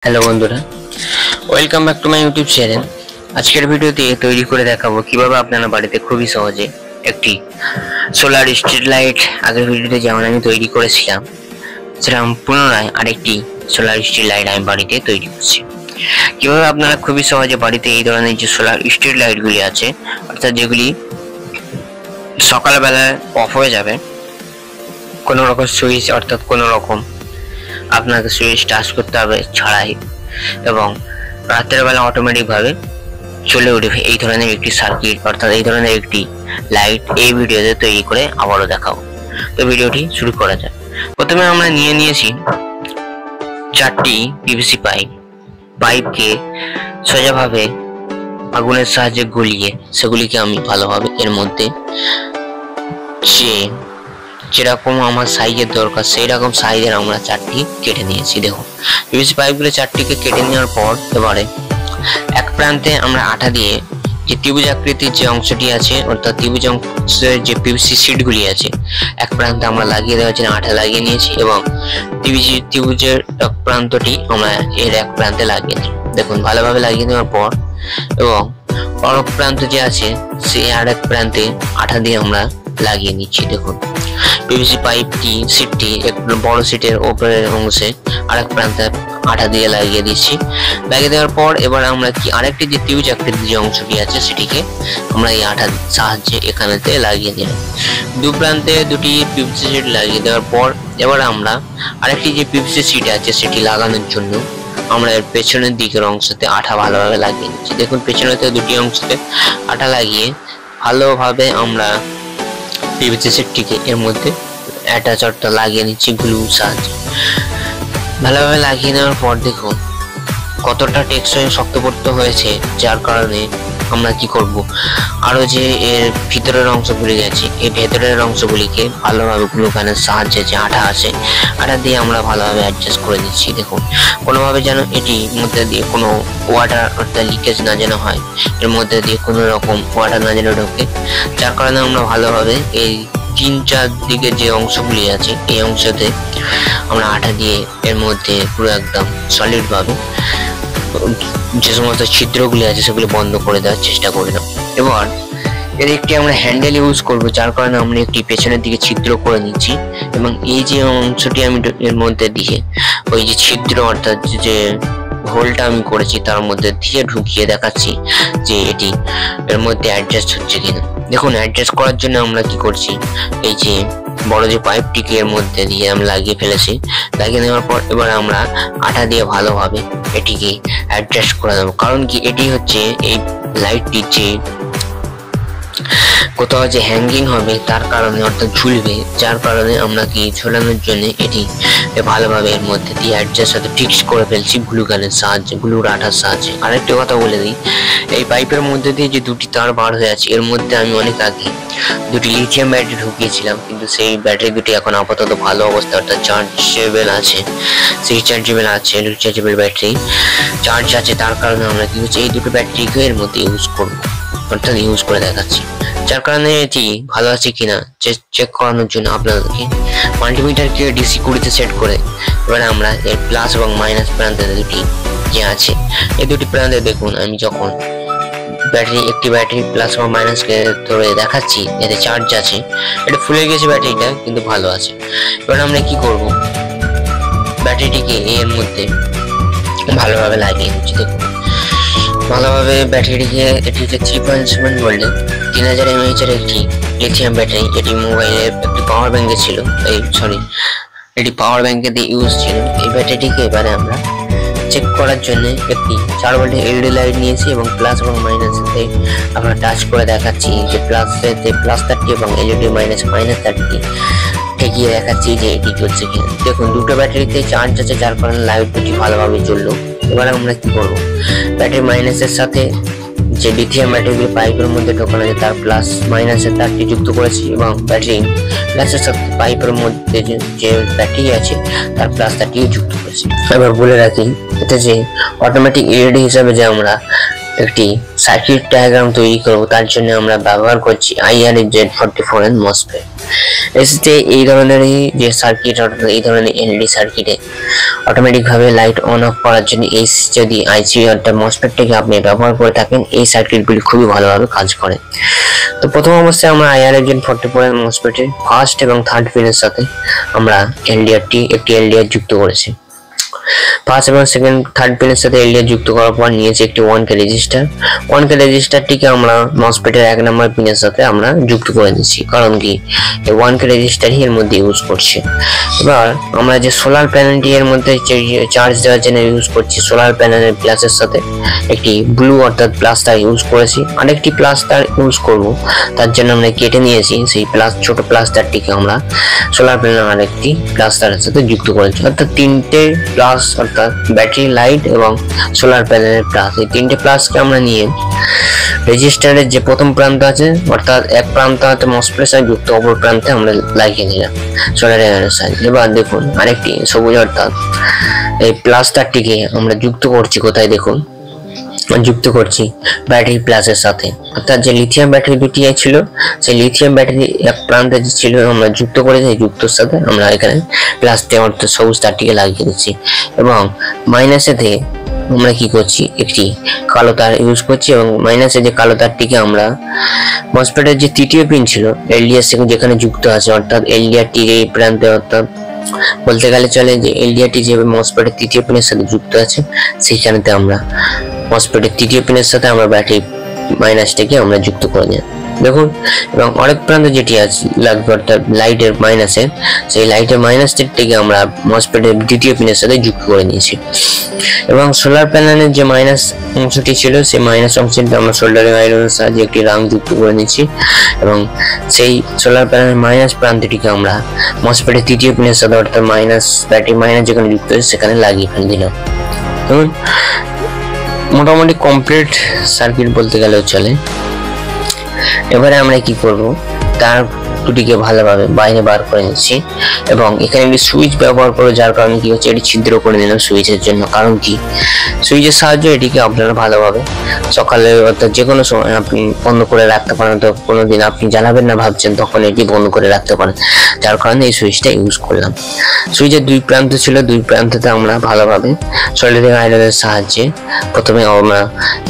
Hello বন্ধুরা, welcome back to my YouTube channel. আজকের ভিডিওতে তৈরি করে দেখাবো কিভাবে আপনারা বাড়িতে খুবই সহজে একটি সোলার স্ট্রিট লাইট, আগের ভিডিওতে যেমন আমি তৈরি করেছিলাম সেরকম পুনরায় আরেকটি সোলার স্ট্রিট লাইট আমি বাড়িতে তৈরি করছি। কিভাবে আপনারা খুবই সহজে বাড়িতে এই ধরনের যে সোলার স্ট্রিট লাইটগুলি আছে, অর্থাৎ যেগুলি সকালবেলায় অফ হয়ে যাবে, কোনো রকম সুইচ অর্থাৎ কোনো রকম আপনাকে সুইচ টাচ করতে হবে ছাড়াই, এবং রাতের বেলা অটোমেটিক ভাবে চলে উঠবে এই ধরনের একটি সার্কিট অর্থাৎ এই ধরনের একটি লাইট এই ভিডিওতে তৈরি করে আবারও দেখাবো। তো ভিডিওটি শুরু করা যাক। প্রথমে আমরা নিয়েছি 4টি পিভিসি পাইপকে সোজাভাবে আগুনের সাহায্যে গলিয়ে সেগুলিকে আমি ভালোভাবে এর মধ্যে যেরকম আমার সাইজের দরকার সেই রকম সাইজের আমরা 4টি কেটে নিয়েছি। দেখুন, পিভিসি পাইপগুলো 4টিকে কেটে নেওয়ার পর এবারে এক প্রান্তে আমরা আঠা দিয়ে যে ত্রিভুজ আকৃতির যে অংশটি আছে অর্থাৎ ত্রিভুজ অংশের যে পিভিসি শিটগুলি আছে এক প্রান্তে আমরা লাগিয়ে দেওয়ার জন্য আঠা লাগিয়ে নিয়েছি, এবং ত্রিভুজের এক প্রান্তটি আমরা এর এক প্রান্তে লাগিয়ে নিই। দেখুন, ভালোভাবে লাগিয়ে নেওয়ার পর এবং অপর প্রান্ত যে আছে সেই আরেক প্রান্তে আঠা দিয়ে আমরা লাগিয়ে নিচ্ছি। দেখুন, পিভিসি পাইপটি সিটটি একটু বড় সিটের উপরের অংশে আরেক প্রান্তে আঠা দিয়ে লাগিয়ে দিচ্ছি। লাগিয়ে দেওয়ার পর এবার আমরা কি আরেকটি যে ত্রিভুজ আকৃতির যে অংশটি আছে সেটিকে আমরা এই আঠার সাহায্যে এখানেতে লাগিয়ে দিলাম। দু প্রান্তে দুটি পিভিসি সিট লাগিয়ে দেওয়ার পর এবার আমরা আরেকটি যে পিভিসি সিট আছে সেটি লাগানোর জন্য আমরা এর পেছনের দিকের অংশতে আঠা ভালোভাবে লাগিয়ে নিচ্ছি। দেখুন, পেছনের দুটি অংশতে আঠা লাগিয়ে ভালোভাবে আমরা পিভিসি সিটটিকে এর মধ্যে অ্যাটাচরটা লাগিয়ে নিচ্ছি গ্লুর সাহায্যে। ভালোভাবে লাগিয়ে নেওয়ার পর দেখুন কতটা টেকসই শক্তপোক্ত হয়েছে, যার কারণে আমরা কি করব, আরো যে এর ভিতরের অংশগুলি আছে এই ভেতরের অংশগুলিকে ভালোভাবে গ্লু গানের সাহায্যে যে আঠা আছে আঠা দিয়ে আমরা ভালোভাবে অ্যাডজাস্ট করে দিচ্ছি। দেখুন, কোনোভাবে যেন এটির মধ্যে দিয়ে কোনো ওয়াটার অর্থাৎ লিকেজ না যেন হয়, এর মধ্যে দিয়ে কোনো রকম ওয়াটার না যেন ঢোকে, যার কারণে আমরা ভালোভাবে এই 3-4 দিকে যে অংশগুলি আছে এই অংশতে আমরা আঠা দিয়ে এর মধ্যে পুরো একদম সলিড ভাবে যে সমস্ত ছিদ্রগুলি আছে সেগুলি বন্ধ করে দেওয়ার চেষ্টা করলাম। এবার এর একটি আমরা হ্যান্ডেল ইউজ করব, যার কারণে আমরা একটি পেছনের দিকে ছিদ্র করে নিচ্ছি, এবং এই যে অংশটি আমি এর মধ্যে দিয়ে ওই যে ছিদ্র অর্থাৎ যে হোলটা আমি করেছি তার মধ্যে দিয়ে ঢুকিয়ে দেখাচ্ছি যে এটি এর মধ্যে অ্যাডজাস্ট হচ্ছে কিনা। দেখুন, অ্যাডজাস্ট করার জন্য আমরা কি করছি, এই যে বড় যে পাইপটিকে এর মধ্যে দিয়ে আমি লাগিয়ে ফেলেছি। লাগিয়ে নেওয়ার পর এবার আমরা আঠা দিয়ে ভালোভাবে এটিকে অ্যাডজাস্ট করে দেবো, কারণ কি এটি হচ্ছে এই লাইটটি যে কোথাও যে হ্যাঙ্গিং হবে তার কারণে অর্থাৎ ঝুলবে, যার কারণে আমরা কি ঝোলানোর জন্য এটি ভালোভাবে এর মধ্যে দিয়ে অ্যাডজাস্ট সাথে ফিক্স করে ফেলছি গ্লু গানের সাহায্যে, গ্লুর আঠার সাহায্যে। আরেকটি কথা বলে দিই, এই পাইপের মধ্যে দিয়ে যে দুটি তার বার হয়ে আছে এর মধ্যে আমি অনেক আগে দুটি লিথিয়াম ব্যাটারি ঢুকিয়েছিলাম, কিন্তু সেই ব্যাটারি দুটি এখন আপাতত ভালো অবস্থা অর্থাৎ চার্জেবল আছে, সেই চার্জেবল আছে রিচার্জেবল ব্যাটারি চার্জ আছে, তার কারণে আমরা কি হচ্ছে এই দুটো ব্যাটারিকে এর মধ্যে ইউজ করবো অর্থাৎ ইউজ করে দেখাচ্ছি। যার কারণে এটি ভালো আছে কিনা চেক করানোর জন্য আপনাদেরকে মাল্টিমিটারকে DC 20-তে সেট করে এবারে আমরা এর প্লাস এবং মাইনাস প্রান্তে দুটি যে আছে এই দুটি প্রান্তে দেখুন আমি যখন একটি ব্যাটারি প্লাস এবং মাইনাসকে ধরে দেখাচ্ছি এতে চার্জ আছে, এটা ফুলে গেছে ব্যাটারিটা কিন্তু ভালো আছে। এবার আমরা কি করব, ব্যাটারিটিকে এর মধ্যে ভালোভাবে লাগিয়ে দিচ্ছি। দেখুন, ভালোভাবে ব্যাটারিটিকে এটি হচ্ছে 3.7 ভোল্টের 3000 mAh এর একটি লিথিয়াম ব্যাটারি, এটি মোবাইলের একটি পাওয়ার ব্যাংকে ছিল, এটি পাওয়ার ব্যাংকে দিয়ে ইউজ ছিল। এই ব্যাটারিটিকে এবারে আমরা চেক করার জন্য একটি 4 ভোল্টের LED লাইট নিয়েছি এবং প্লাস এবং মাইনাসে আমরা টাচ করে দেখাচ্ছি যে প্লাস তারটি এবং LED মাইনাস তারটি ঠেকিয়ে দেখাচ্ছি যে এটি চলছে কিনা। দেখুন, দুটো ব্যাটারিতে চার্জ আছে, যার কারণে লাইট দুটি ভালোভাবে জ্বললো। এবার আমরা কি করব, ব্যাটারি মাইনাসের সাথে যে লিথিয়াম ব্যাটারিগুলো পাইপের মধ্যে ঢোকানো আছে তার প্লাস মাইনাসের তারটি যুক্ত করেছি, এবং ব্যাটারি প্লাসের সাথে পাইপের মধ্যে যে ব্যাটারি আছে তার প্লাস তারটিও যুক্ত করেছি। এবার বলে রাখি, এতে যে অটোমেটিক LED হিসাবে যে আমরা একটি সার্কিট ডায়াগ্রাম তৈরি করব তার জন্য আমরা ব্যবহার করছি IRZ44N MOSFET। এসিতে এই ধরনের যে সার্কিট অর্থাৎ এই ধরনের এলইডি সার্কিটে অটোমেটিক ভাবে লাইট অন অফ করার জন্য এই যদি আইসি অর্থাৎ মসফেটটাকে আপনি ব্যবহার করে থাকেন এই সার্কিটগুলি খুবই ভালোভাবে কাজ করে। তো প্রথম অবস্থায় আমরা IRZ44N মসফেটের ফার্স্ট এবং থার্ড পিনের সাথে আমরা একটি এলডিআর যুক্ত করেছি। ফার্স্ট এবং সেকেন্ড থার্ড পিনের সাথে এলডিআর যুক্ত করার পর নিয়েছি একটি 1K রেজিস্টার। 1K রেজিস্টারটিকে আমরা মসফেটের 1 নম্বর পিনের সাথে আমরা যুক্ত করে দিচ্ছি, কারণ কি এই 1K রেজিস্টারই এর মধ্যে ইউজ করছি। এবার আমরা যে সোলার প্যানেলটি এর মধ্যে চার্জ দেওয়ার জন্য ইউজ করছি, সোলার প্যানেলের প্লাসের সাথে একটি ব্লু অর্থাৎ প্লাস তার ইউজ করেছি, আরেকটি প্লাস তার ইউজ করব। তার জন্য আমরা কেটে নিয়েছি সেই ছোট প্লাস তারটিকে আমরা সোলার প্যানেল আরেকটি প্লাস তারের সাথে যুক্ত করেছি। অর্থাৎ তিনটে প্লাস অর্থাৎ ব্যাটারি, লাইট এবং সোলার প্যানেলের প্লাস, এই তিনটে প্লাসকে আমরা নিয়ে রেজিস্টারের যে প্রথম প্রান্ত আছে অর্থাৎ এক প্রান্ত আছে মসফেটের সাথে যুক্ত, অপর প্রান্তে আমরা লাগিয়ে দিলাম সোলার প্যানেলের সাথে। এবার দেখুন আরেকটি সবুজ অর্থাৎ এই প্লাস তারটিকে আমরা যুক্ত করছি কোথায়, দেখুন যুক্ত করছি ব্যাটারি প্লাসের সাথে। অর্থাৎ যে লিথিয়াম ব্যাটারি দুটি ছিল সেই লিথিয়াম ব্যাটারি এক প্রান্তে যে ছিল আমরা যুক্ত করে সেই যুক্তর সাথে আমরা এখানে প্লাসটি অর্থাৎ সবুজ তারটিকে লাগিয়ে দিচ্ছি। এবং মাইনাসেতে আমরা কি করছি একটি কালো তার ইউজ করছি, এবং মাইনাসে যে কালো তারটিকে আমরা মসফেটের যে তৃতীয় পিন ছিল এলডিআর যেখানে যুক্ত আছে অর্থাৎ এলডিআরটির এই প্রান্তে, অর্থাৎ বলতে গেলে চলে যে এলডিআরটি যে মসফেটের তৃতীয় পিনের সাথে যুক্ত আছে সেইখানেতে আমরা মসফেটের তৃতীয় পিনের সাথে আমরা ব্যাটারি মাইনাসটাকে আমরা যুক্ত করে নিই দেখুন। এবং আরেক প্রান্তে যেটি আছে লাগবে অর্থাৎ লাইটের মাইনাসে, সেই লাইটের মাইনাসটিকে আমরা মসফেটের দ্বিতীয় পিনের সাথে যুক্ত করে নিয়েছি। এবং সোলার প্যানেলের যে মাইনাস অংশটি ছিল সেই মাইনাস অংশটি আমরা সোল্ডারিং আয়রনের সাহায্যে একটি রাং যুক্ত করে নিয়েছি, এবং সেই সোলার প্যানেলের মাইনাস প্রান্তটিকে আমরা মসফেটের তৃতীয় পিনের সাথে অর্থাৎ মাইনাস ব্যাটারি মাইনাস যেখানে যুক্ত হয়েছে সেখানে লাগিয়ে ফেলে দিলাম। দেখুন মোটামুটি কমপ্লিট সার্কিট বলতে গেলেও চলে। এবারে আমরা কি করব, তার দুটিকে ভালোভাবে বাইরে বার করে নিচ্ছি এবং এখানে একটি সুইচ ব্যবহার করে, যার কারণে কি হচ্ছে এটি ছিদ্র করে নিলাম সুইচের জন্য। কারণ কি সুইচের সাহায্যে এটিকে আপনারা ভালোভাবে সকালে অর্থাৎ যে কোনো সময় আপনি বন্ধ করে রাখতে পারেন, তো কোনোদিন আপনি জ্বালাবেন না ভাবছেন তখন এটি বন্ধ করে রাখতে পারেন, যার কারণে এই সুইচটা ইউজ করলাম। সুইচের দুই প্রান্ত ছিল, দুই প্রান্ততে আমরা ভালোভাবে সোল্ডারিং আয়রনের সাহায্যে প্রথমে আমরা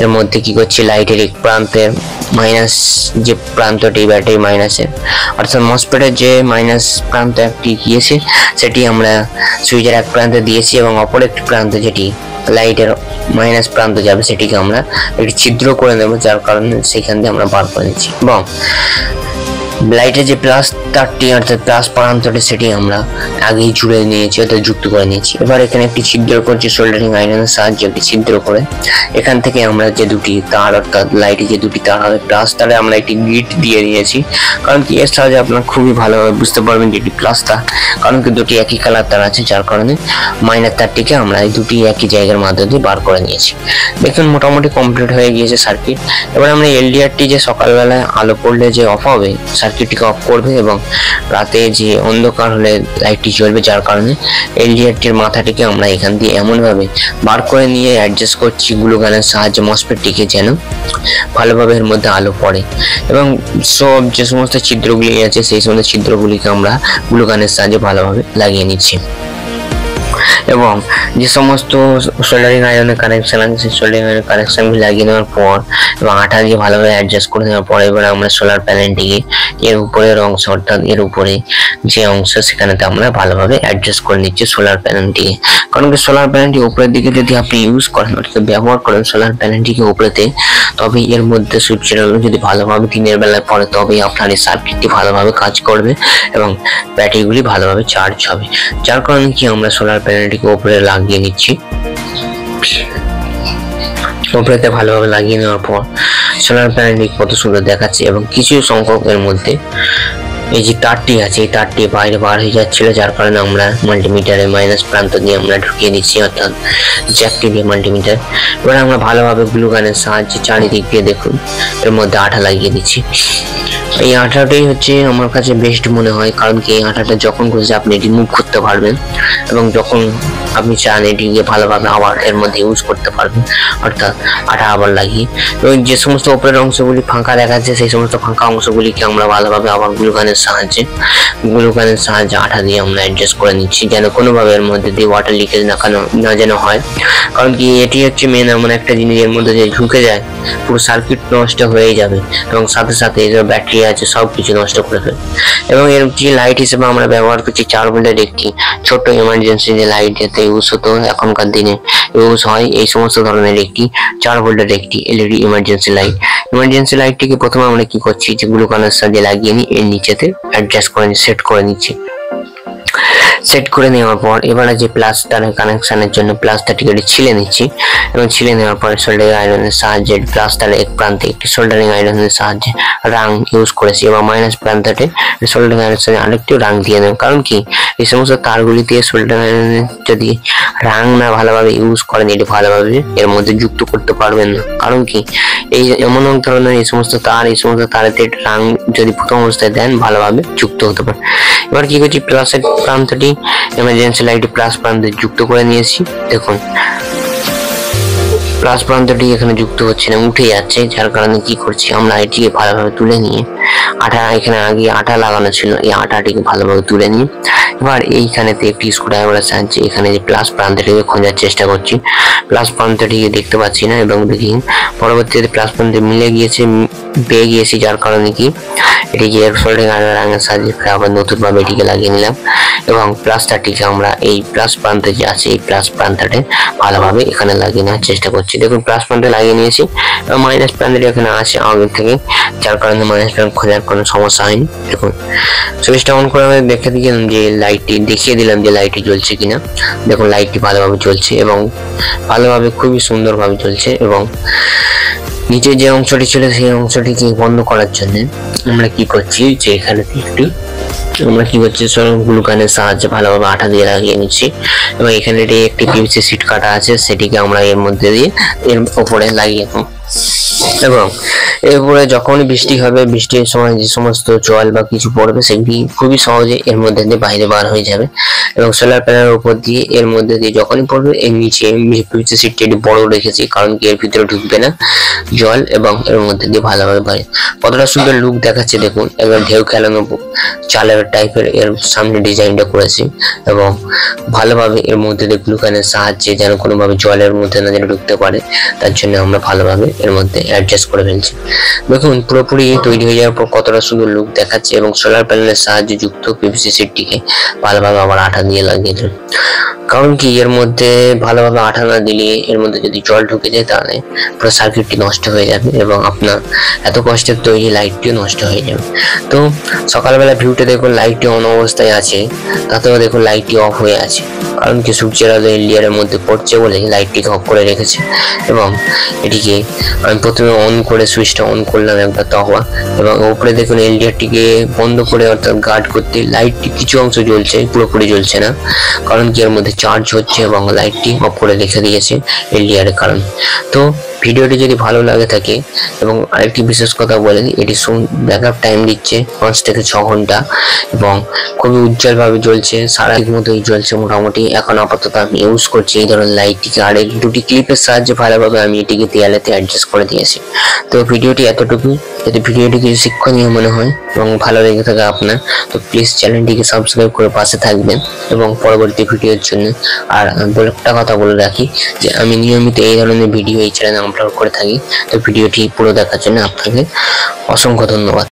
এর মধ্যে কি করছি লাইটের এক প্রান্তের মাইনাস যে প্রান্তটি ব্যাটারি মাইনাসের অর্থাৎ মসফেটের যে মাইনাস প্রান্ত একটি গিয়েছে সেটি আমরা সুইচের এক প্রান্তে দিয়েছি, এবং অপর একটি প্রান্ত যেটি লাইটের মাইনাস প্রান্ত যাবে সেটিকে আমরা একটি ছিদ্র করে নেব, যার কারণে সেখান দিয়ে আমরা বার করে নিচ্ছি। এবং লাইটের যে প্লাস তারটি অর্থাৎ প্লাস প্রান্তটি সেটি আমরা আগেই জুড়ে নিয়েছি অর্থাৎ যুক্ত করে নিয়েছি। এবার এখানে একটি ছিদ্র করছি সোল্ডারিং আয়রনের সাহায্যে, একটি ছিদ্র করে এখান থেকে আমরা যে দুটি তার অর্থাৎ লাইটে যে দুটি তার হবে প্লাস তারে আমরা একটি গিট দিয়ে দিয়েছি, কারণ কি এর সাহায্যে আপনারা খুবই ভালোভাবে বুঝতে পারবেন যে এটি প্লাস তার, কারণ কি দুটি একই কালার তার আছে, যার কারণে মাইনাস তারটিকে আমরা এই দুটি একই জায়গার মাধ্যমে বার করে নিয়েছি। দেখুন মোটামুটি কমপ্লিট হয়ে গিয়েছে সার্কিট। এবার আমরা এলডিআরটি যে সকালবেলায় আলো পড়লে যে অফ হবে সার্কিটটিকে অফ করবে, এবং রাতে যে অন্ধকার হলে লাইটটি জ্বলবে, যার কারণে এলডিআরটির মাথাটিকে আমরা এখান দিয়ে এমনভাবে বার করে নিয়ে অ্যাডজাস্ট করছি গ্লু গানের সাহায্যে মসফেটটিকে যেন ভালোভাবে এর মধ্যে আলো পড়ে। এবং সব যে সমস্ত ছিদ্রগুলি আছে সেই সমস্ত ছিদ্রগুলিকে আমরা গ্লু গানের সাহায্যে ভালোভাবে লাগিয়ে নিচ্ছি। এবং যে সমস্ত সোল্ডারিং আয়রনের কানেকশন আছে সেই সোল্ডারিং আয়রনের কানেকশনগুলি লাগিয়ে নেওয়ার পর এবং আঠা দিয়ে ভালোভাবে অ্যাডজাস্ট করে নেওয়ার পর এবার আমরা সোলার প্যানেলটিকে এর উপরের অংশ অর্থাৎ এর উপরে যে অংশ সেখানেতে আমরা ভালোভাবে অ্যাডজাস্ট করে নিচ্ছি সোলার প্যানেলটিকে। কারণ কি সোলার প্যানেলটি উপরের দিকে যদি আপনি ইউজ করেন অর্থাৎ ব্যবহার করেন সোলার প্যানেলটিকে উপরেতে, তবে এর মধ্যে সূর্যের আলো যদি ভালোভাবে দিনের বেলায় পড়ে তবেই আপনার এই সার্কিটটি ভালোভাবে কাজ করবে এবং ব্যাটারিগুলি ভালোভাবে চার্জ হবে, যার কারণে কি আমরা সোলার প্যানেলটিকে উপরে লাগিয়ে নিচ্ছি। উপরেতে ভালোভাবে লাগিয়ে নেওয়ার পর সোলার প্যানেলটি কত সুন্দর দেখাচ্ছে, এবং কিছু সংখ্যক এর মধ্যে এই যে তারটি আছে এই তারটি বাইরে বার হয়ে যাচ্ছিল, যার কারণে আমরা মাল্টিমিটারের মাইনাস প্রান্ত দিয়ে আমরা ঢুকিয়ে দিচ্ছি অর্থাৎ জ্যাকটি দিয়ে মাল্টিমিটার। এবার আমরা ভালোভাবে গ্লু গানের সাহায্যে চারিদিক দিয়ে দেখুন এর মধ্যে আঠা লাগিয়ে দিচ্ছি। এই আঠাটাই হচ্ছে আমার কাছে বেস্ট মনে হয়, কারণ কি এই আঠাটা যখন খুশি আপনি রিমুভ করতে পারবেন, এবং যখন আপনি চান এটিকে ভালোভাবে আবার এর মধ্যে ইউজ করতে পারবেন, অর্থাৎ আঠা আবার লাগিয়ে। এবং যে সমস্ত উপরের অংশগুলি ফাঁকা দেখা যাচ্ছে সেই সমস্ত ফাঁকা অংশগুলিকে আমরা ভালোভাবে আবার গ্লুগানের সাহায্যে আঠা দিয়ে আমরা অ্যাডজাস্ট করে নিচ্ছি, যেন কোনোভাবে এর মধ্যে দিয়ে ওয়াটার লিকেজ না যেন হয়। কারণ কি এটি হচ্ছে মেন এমন একটা জিনিস এর মধ্যে যে ঢুকে যায় পুরো সার্কিট নষ্ট হয়ে যাবে এবং সাথে সাথে এর ব্যাটারি আছে সবকিছু নষ্ট করে ফেলবে। এবং এর যে লাইট হিসেবে আমরা ব্যবহার করছি 4 ভোল্টের একটি ছোট্ট ইমার্জেন্সি যে লাইট যেতে ইউজ হতো এখনকার দিনে ইউজ হয়, এই সমস্ত ধরনের একটি 4 ভোল্টের একটি এলইডি ইমার্জেন্সি লাইটটিকে প্রথমে আমরা কি করছি যে গ্লুকানের সাহায্যে লাগিয়ে নিই, এর নিচেতে অ্যাডজাস্ট করে সেট করে নিচ্ছি। সেট করে নেওয়ার পর এবারে যে প্লাসটারের কানেকশনের জন্য প্লাসটারটিকে ছিলে নিচ্ছি এবং ছিলে নেওয়ার পর সোল্ডারিং আয়রনের সাহায্যে প্লাসটারের এক প্রান্তে একটি সোল্ডারিং আয়রনের সাহায্যে রাং ইউজ করেছি এবং মাইনাস প্রান্তটি সোল্ডারিং আয়রনের সাহায্যে আরেকটি রাং দিয়ে দেবেন। কারণ কি এই সমস্ত তারগুলি দিয়ে সোল্ডারিং আয়রনের যদি রাং না ভালোভাবে ইউজ করেন এটি ভালোভাবে এর মধ্যে যুক্ত করতে পারবেন না। কারণ কি এই এমন এক ধরনের এই সমস্ত তারেতে রাং যদি প্রথম অবস্থায় দেন ভালোভাবে যুক্ত হতে পারে। এবার কি করছি প্লাসের প্রান্তটি ইমার্জেন্সি লাইট প্লাস প্রান্তে যুক্ত করে নিয়েছি। দেখুন প্লাস প্রান্তটি এখানে যুক্ত হচ্ছে না, উঠে যাচ্ছে, যার কারণে কি করছি আমরা এটিকে ভালোভাবে তুলে নিয়ে এখানে আগে আঠা লাগানো ছিল এই আঠাটিকে ভালোভাবে তুলে নিয়ে এবার এইখানেতে একটি স্ক্রুড্রাইভারের সাহায্যে এখানে যে প্লাস প্রান্তটিকে খোঁজার চেষ্টা করছি। প্লাস প্রান্তটিকে দেখতে পাচ্ছি না এবং দেখি পরবর্তীতে প্লাস প্রান্তে মিলে গিয়েছে, পেয়ে গিয়েছি, যার কারণে কি এটিকে সোল্ডারিং আয়রনের সাহায্যে আবার নতুনভাবে এটিকে লাগিয়ে নিলাম এবং প্লাসটারটিকে আমরা এই প্লাস প্রান্তে যে আছে এই প্লাস প্রান্তটি ভালোভাবে এখানে লাগিয়ে নেওয়ার চেষ্টা করছি। দেখুন প্লাস প্রান্তে লাগিয়ে নিয়েছি এবং মাইনাস প্রান্তটি এখানে আছে আগে থেকে, যার কারণে মাইনাস প্রান্ত খোঁজার কোনো সমস্যা হয়নি। দেখুন সুইচটা অন করে আমি দেখিয়ে দিলাম যে লাইটটি জ্বলছে কিনা। দেখুন লাইটটি ভালোভাবে জ্বলছে এবং ভালোভাবে খুবই সুন্দরভাবে জ্বলছে। এবং নিচে যে অংশটি ছিল সেই অংশটিকে বন্ধ করার জন্য আমরা কি করছি যে এখানে গ্লুকানের সাহায্যে ভালোভাবে আঠা দিয়ে লাগিয়ে নিচ্ছি এবং এখানে একটি পিভিসি শিট কাটা আছে সেটিকে আমরা এর মধ্যে দিয়ে এর উপরে লাগিয়ে দেবো। এবং এরপরে যখনই বৃষ্টি হবে বৃষ্টির সময় যে সমস্ত জল বা কিছু পড়বে সেগুলি খুবই সহজে এর মধ্যে দিয়ে বাইরে বার হয়ে যাবে এবং সোলার প্যানেলের উপর দিয়ে এর মধ্যে দিয়ে যখনই পড়বে এর নিচে পিভিসি শিটটি একটু বড় রেখেছি, কারণ কি এর ভিতরে ঢুকবে না জল এবং এর মধ্যে দিয়ে ভালোভাবে বাইরে। কতটা সুন্দর লুক দেখাচ্ছে দেখুন, একবার ঢেউ খেলানো চালের টাইপের এর সামনে ডিজাইনটা করেছি এবং ভালোভাবে এর মধ্যে দিয়ে গ্লুকানের সাহায্যে যেন কোনোভাবে জলের মধ্যে না যেন ঢুকতে পারে তার জন্য আমরা ভালোভাবে এর মধ্যে অ্যাডজাস্ট করে ফেলছি। দেখুন পুরোপুরি তৈরি হয়ে যাওয়ার পর কতটা সুন্দর লুক দেখাচ্ছে এবং সোলার প্যানেলের সাহায্যে যুক্ত পিভিসি শিটটিকে ভালোভাবে আবার আঠা দিয়ে লাগিয়ে দিন। কারণ কি এর মধ্যে ভালোভাবে আঠা না দিলে এর মধ্যে যদি জল ঢুকে যায় তাহলে পুরো সার্কিটটি নষ্ট হয়ে যাবে এবং আপনার এত কষ্টের তৈরি লাইটটিও নষ্ট হয়ে যাবে। তো সকালবেলা ভিউটা দেখুন লাইটটি অন অবস্থায় আছে, তাতেও দেখুন লাইটটি অফ হয়ে আছে, কারণ কি সূর্যের আলো এলডিআর মধ্যে পড়ছে বলে লাইটটিকে অফ করে রেখেছে। এবং এটিকে আমি প্রথমে অন করে সুইচটা অন করলাম একবার তখন, এবং উপরে দেখুন এলডিআরটিকে বন্ধ করে অর্থাৎ গার্ড করতে লাইটটি কিছু অংশ জ্বলছে, পুরোপুরি জ্বলছে না, কারণ কি এর মধ্যে চার্জ হচ্ছে এবং লাইটটি অফ করে রেখে দিয়েছে এলডিআর এর কারণে। তো ভিডিওটি যদি ভালো লাগে থাকে এবং আরেকটি বিশেষ কথা বলে দিই, এটি ব্যাকআপ টাইম দিচ্ছে 5 থেকে 6 ঘন্টা এবং খুবই উজ্জ্বলভাবে জ্বলছে, সারা মতোই জ্বলছে মোটামুটি। এখন আপাতত আমি ইউজ করছি এই ধরনের লাইটটিকে, আর এই দুটি ক্লিপের সাহায্যে ভালোভাবে আমি এটিকে দেয়ালেতে অ্যাডজাস্ট করে দিয়েছি। তো ভিডিওটি এতটুকুই। যদি ভিডিওটি কিছু শিক্ষণীয় মনে হয় এবং ভালো লেগে থাকে আপনার, তো প্লিজ চ্যানেলটিকে সাবস্ক্রাইব করে পাশে থাকবেন এবং পরবর্তী ভিডিওর জন্য। আর একটা কথা বলে রাখি যে আমি নিয়মিত এই ধরনের ভিডিও এই চ্যানেলে আপলোড করে থাকি, তো ভিডিওটি পুরো দেখার জন্য আপনাকে অসংখ্য ধন্যবাদ।